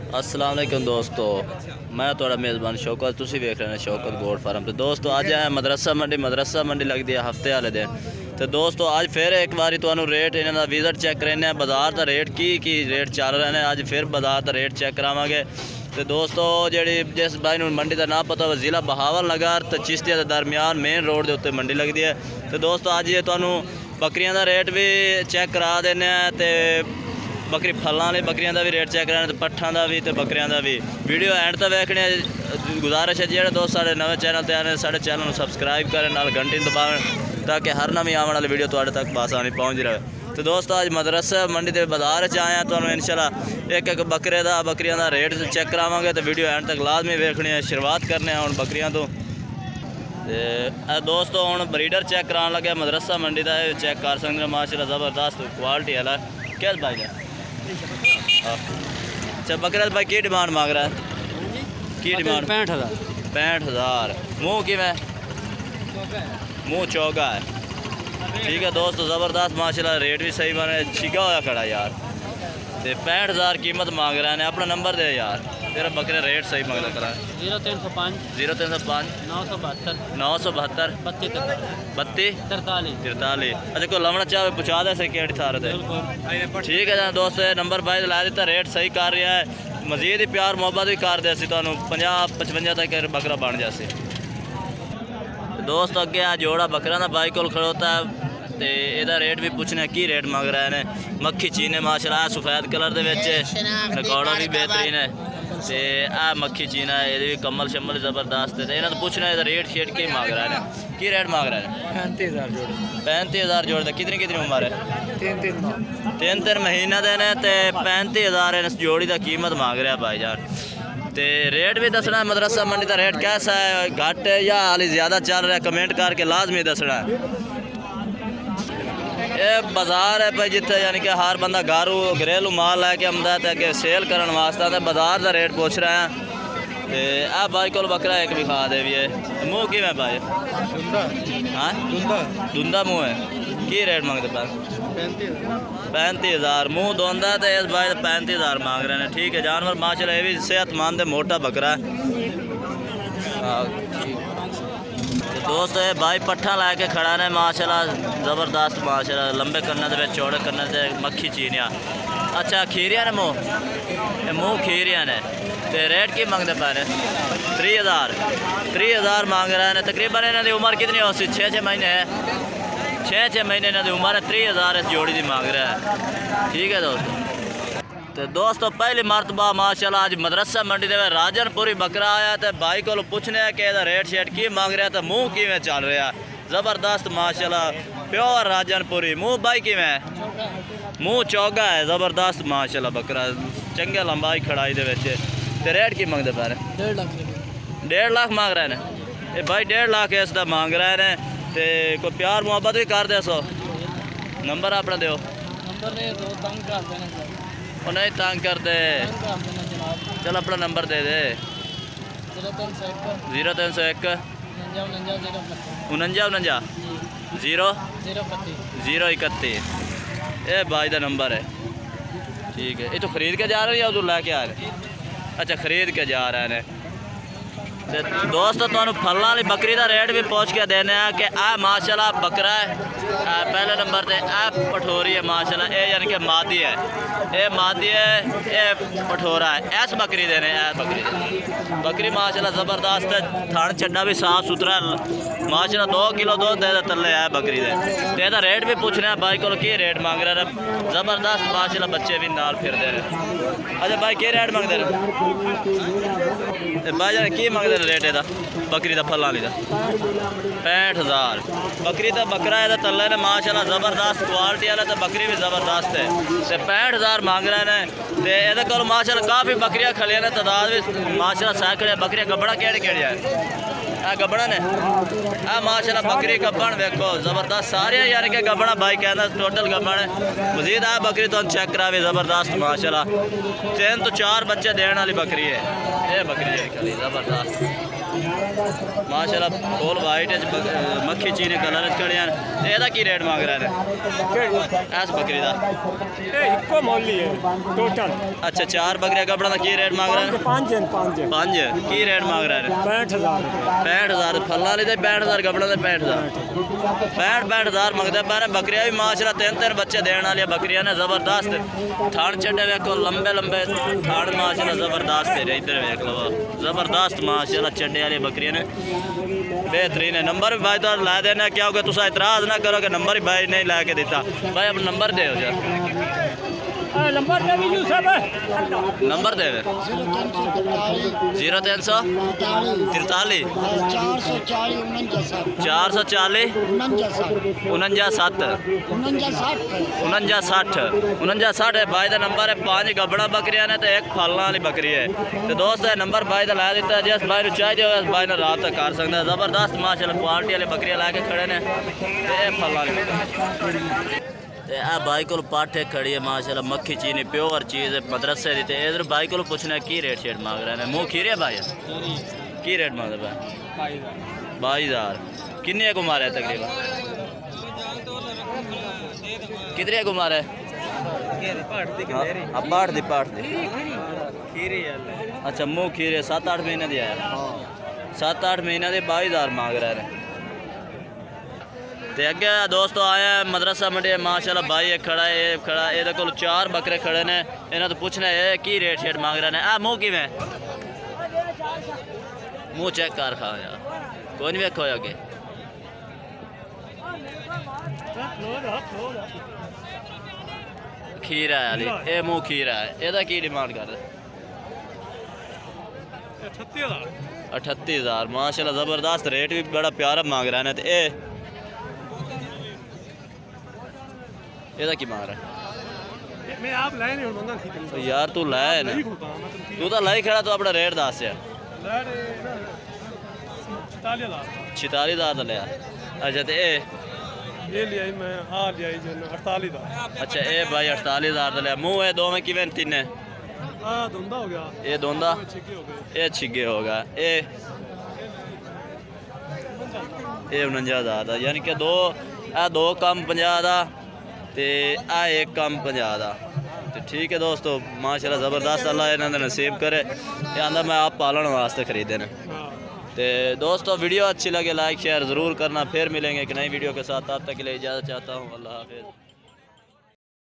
अस्सलाम वालेकुम दोस्तों, मैं थोड़ा मेज़बान शौकत, तुसी वेख रहे हैं शौकत गोट फार्म। तो दोस्तों अज है मदरसा मंडी लगती है हफ्ते वाले दिन। तो दोस्तों अज फिर एक बार तुहानू रेट इन्हां दा विजिट चेक करने बाजार का रेट की रेट चल रहे हैं। अज फिर बाजार का रेट चेक करावांगे। तो दोस्तों जी जिस भाई नूं मंडी का ना पता हो, ज़िला बहावल नगर तो चिश्तिया के दरमियान मेन रोड के उत्ते मंडी लगती है। तो दोस्तों अज ये तुहानू बकरियां का रेट भी चेक करा देने। तो बकरी फलों वाली बकरियां का भी रेट चेक कराने, तो पट्ठां का भी तो बकरियां का भी। वीडियो एंड तक वेखने गुजारिश है जो दोस्त साढ़े नवे चैनल पर आने साढ़े चैनल को सबसक्राइब करें, नाल घंटी दबाएं ताकि हर नवी आने वाली वीडियो तुहाडे तक आसानी पहुँच रहे। तो दोस्तों अज मदरसा मंडी के बाजार च आए तो इंशाल्लाह एक एक बकरे का बकरियां का रेट चेक करावांगे। तो वीडियो एंड तक लाजमी वेखनी है। शुरुआत करने हुण बकरियां तो दोस्तों हुण ब्रीडर चेक कराने लगे मदरसा मंडी का। चेक कर सकते हैं माशाल्लाह ज़बरदस्त क्वालिटी वाला क्या भाई है। अच्छा बकरा भाई की डिमांड मांग रहा है? की डिमांड? 65,000। मुँह कि मुँह चौका है। ठीक है दोस्तों ज़बरदस्त माशाल्लाह रेट भी सही बने छिगा होया खड़ा यार। तो 65,000 कीमत मांग रहे हैं। अपना नंबर दे यार, तेरा बकरे रेट सही मांग रहा है। 0305 972 972 32 43। अच्छा कोई लवना चाहे पूछा दे सके थार दे। ठीक है ना दोस्तों ये नंबर भाई ला दिता, रेट सही कर रहा है। मजीद ही प्यार मोहब्बत भी कर दे 50-55 तक बकरा बन जाए। दोस्त अगे आ जोड़ा बकरा का भाई को खड़ोता है। तो यदा रेट भी पूछने की रेट मांग रहे हैं। मक्खी चीने माशाल्लाह सफ़ेद कलर के रिकॉर्डर भी बेहतरीन है। तो आ मक्खी चीना है, ये भी कमल शमल ज़बरदस्त है। इन्हें तो पूछना है रेट शेट की मांग रहे हैं, की रेट मांग रहे हैं? 35,000 जोड़। कितनी उम्र है? 3 महीने देने। तो 35,000 इस जोड़ी का कीमत मांग रहा है भाईजान। तो रेट भी दसना है मदरसा मंडी का रेट कैसा है, घट है या हाली ज़्यादा चल रहा है, कमेंट करके लाजमी दसना है। ये बाजार है भाई जिथे यानी कि हर बंदा घरेलू माल लैके आंदा है अगे सेल करने वास्ते। तो बाजार का रेट पूछ रहे हैं। तो आ भाई को बकरा एक भी खा दे भी है। मुँह कि भाई? हाँ धुंधा मुँह है। की रेट मांगते पाए? 35,000 मुँह धोंदा। तो इस भाई 35,000 मांग रहे हैं। ठीक है जानवर माशाल्लाह ये भी सेहतमंद है, मोटा बकरा है। दोस्तों ये भाई पट्ठा लैके खड़ा ने माशाल्लाह ज़बरदस्त माशाल्लाह लंबे करने के चौड़े करने से मक्खी चीनिया। अच्छा खीरिया ने मुँह खीरिया ने। तो रेट की मंगते पा रहे? 30,000 मांग रहे हैं। तकरीबन इन्हों की उम्र कितनी हो सी? 6 महीने है। 6 महीने इन्हों की उम्र है। 30,000 इस जोड़ी की मांग रहा है। ठीक है दोस्तों। तो दोस्तों पहली मरतबा माशाल्लाह आज मदरसा मंडी के राजनपुरी बकरा आया। तो भाई को पूछने कि यदा रेट शेट की मांग रहा है, तो मुँह किमें चल रहा है? ज़बरदस्त माशाल्लाह प्योर राजनपुरी। मुँह भाई किमें? मुँह चौगा है ज़बरदस्त माशाल्लाह बकरा चंगे लंबाई खड़ाई दे। तो रेट की मंगते पा रहे? 1.5 लाख मांग रहे हैं। ये भाई 1.5 लाख इसका मांग रहे हैं। तो कोई प्यार मुहब्बत भी कर दे सो। नंबर अपना दो। वो नहीं तंग कर दे। चल अपना नंबर दे दे। 0301 49 031। ये भाई का नंबर है। ठीक है ये तो खरीद के जा रहे हैं या उधर लैके आ रहे? अच्छा खरीद के जा रहे हैं। दोस्तों तो फलों वाली बकरी का रेट भी पूछ के देने कि आ माशाल्लाह बकरा है। पहले नंबर पे आ पठोरी है माशाल्लाह। ये यानी कि मादी है, ये मादी है, ये पठोरा है। ऐस बकरी देने बकरी माशाल्लाह ज़बरदस्त है। थान छड्डा भी साफ सुथरा है माशाल्लाह। 2 किलो दूध दे तले है बकरी दे। तो यदा रेट भी पूछने भाई को की रेट मांग रहे हैं। ज़बरदस्त माशाल्लाह बच्चे भी नाल फिरते रहे। अच्छा भाई की रेट मंगते रहे? भाई जान की मंगते रेट है बकरी का फल वाली का? 65,000। बकरी का बकरा है तले ने माशाल्लाह ज़बरदस्त क्वालिटी वाला। तो बकरी भी ज़बरदस्त है। तो 65,000 मांग रहे हैं। तो ये को माशाल्लाह काफ़ी बकरियां खलियां ने, तादाद भी माशाल्लाह सैकड़े बकरियां। गब्बड़ा केड़े है? आ गब्बड़ा ने आ माशाल्लाह बकरी गब्बन देखो ज़बरदस्त सारे यानी कि गब्बड़ा भाई कहना टोटल गब्बन है। मजीद आ बकरी तो चेक करा भी ज़बरदस्त माशाल्लाह 3 तो 4 बच्चे देने वाली बकरी है। ये बकरी है खली ज़बरदस्त। माशाल्लाह फुल वाइट मक्खी चीनी कलर खड़े हैं। ਇਹਦਾ ਕੀ ਰੇਟ ਮੰਗ ਰਹੇ ਨੇ ਇਸ ਬੱਕਰੀ ਦਾ? ਇਹ ਇੱਕੋ ਮੁੱਲ ਹੀ ਹੈ ਟੋਟਲ। ਅੱਛਾ 4 ਬੱਕਰੀਆਂ ਗੱਭਣਾ ਦਾ ਕੀ ਰੇਟ ਮੰਗ ਰਹੇ ਨੇ? 5 5 ਕੀ ਰੇਟ ਮੰਗ ਰਹੇ ਨੇ? 65000 65000 ਫੱਲਾਂ ਵਾਲੇ ਦੇ 65000 ਗੱਭਣਾ ਦੇ 65000 65000 ਮੰਗਦੇ ਪਏ ਨੇ। ਬੱਕਰੀਆਂ ਵੀ ਮਾਸ਼ਾਅੱਲਾ 3 ਬੱਚੇ ਦੇਣ ਵਾਲੀਆਂ ਬੱਕਰੀਆਂ ਨੇ ਜ਼ਬਰਦਸਤ। ਥਣ ਚੱਡੇ ਵੇਖੋ ਲੰਬੇ ਲੰਬੇ ਥਣ ਮਾਸ਼ਾਅੱਲਾ ਜ਼ਬਰਦਸਤ ਹੈ। ਇੱਧਰ ਵੇਖ ਲਓ ਜ਼ਬਰदस्त माशाल्लाह चड्डे वाली बकरियां ने बेहतरीन है। नंबर भी भाई तो ला देना क्या होगा तुसा इतराज़ ना करो कि नंबर ही भाई नहीं ला के देता। भाई अब नंबर दे हो नंबर दे भी सब नंबर दे 0343 440 59 भाई का नंबर है। 5 गबड़ा बकरियां ने तो 1 फलना वाली बकरी है। तो दोस्त है नंबर भाई का ला दिता है। जिस भाई चाहिए हो भाई ने रात तक कर सकता है। जबरदस्त माशाल्लाह क्वालिटी वाली बकरियां ला के खड़े ने फलना वाली भाई को पाठे खड़ी है माशाल्लाह मक्खी चीनी प्योर चीज़ है मदरसे दी। इधर भाई को पूछना की रेट शेट मांग रहे हैं? मुँह खीरे भाई की रेट मांग रहे भाई? 22000 किन्ने को मारे तकरीबन कितने को मारे? पाठ दी अच्छा मुँह खीरे 7-8 महीने दिया है। 7-8 महीने के 22000 मांग रहे हैं। तो अगे दोस्तों आया मदरसा मंडी माशाल्लाह भाई एक खड़ा है ये खड़ा ये को 4 बकरे खड़े ने। इन्होंने तो पूछना है की रेट शेट मांग रहे हैं? मुँह किवें मुँह चेक कर खा यार कोई नहीं वेखो अगे खीरा है ये मुँह खीरा है। ਇਹਦਾ की डिमांड कर रहे? 38000 माशाल्लाह ज़बरदस्त रेट भी बड़ा प्यारा मांग रहे हैं। तो ਇਹਦਾ ਕੀ मांग रहा है? मैं आप लाए नहीं होगा तो यार तू लाया ना तू तो लाई खड़ा तो अपना रेट दस यार 46000 का लिया। अच्छा तो ये लिया मैं आ लिया जो 48 दा। अच्छा ये भाई 48000 का लिया। मुँह है दो में किवें तीन धुंधा हो गया ये धुंधा ये छिगे होगा ये 49000 का यानी कि दो कम 50 का ते आ एक कम 50 का। तो ठीक है दोस्तों माशाल्लाह ज़बरदस्त अल्लाह इन्होंने नसीब करे। ये आंदा मैं आप पालन वास्ते खरीदे ने। तो दोस्तों वीडियो अच्छी लगे लाइक शेयर ज़रूर करना। फिर मिलेंगे एक नई वीडियो के साथ। तब तक के लिए इजाज़त चाहता हूँ। अल्लाह हाफिज़।